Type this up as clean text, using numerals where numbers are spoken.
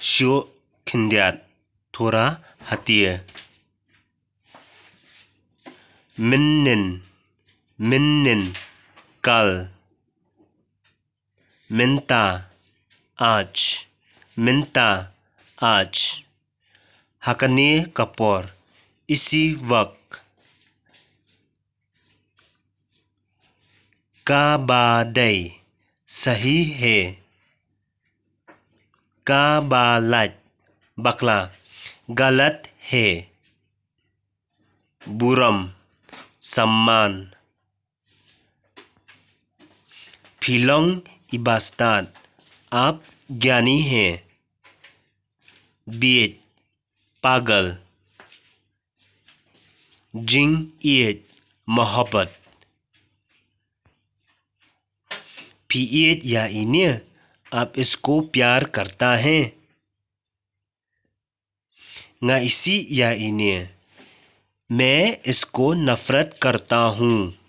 Sio kindiat thora hatia. Minin kal. Minta aj. Hakane kapor isi wak. का badai सही है. का balat बकला गलत है. बुरम सम्मान. फिलोंग इबास्ताद आप ज्ञानी हैं. बीत पागल. जिंग ईद मोहब्बत. फिएट या इन्हें आप इसको प्यार करता है. nga isi या इन्हें मैं इसको नफरत करता हूँ.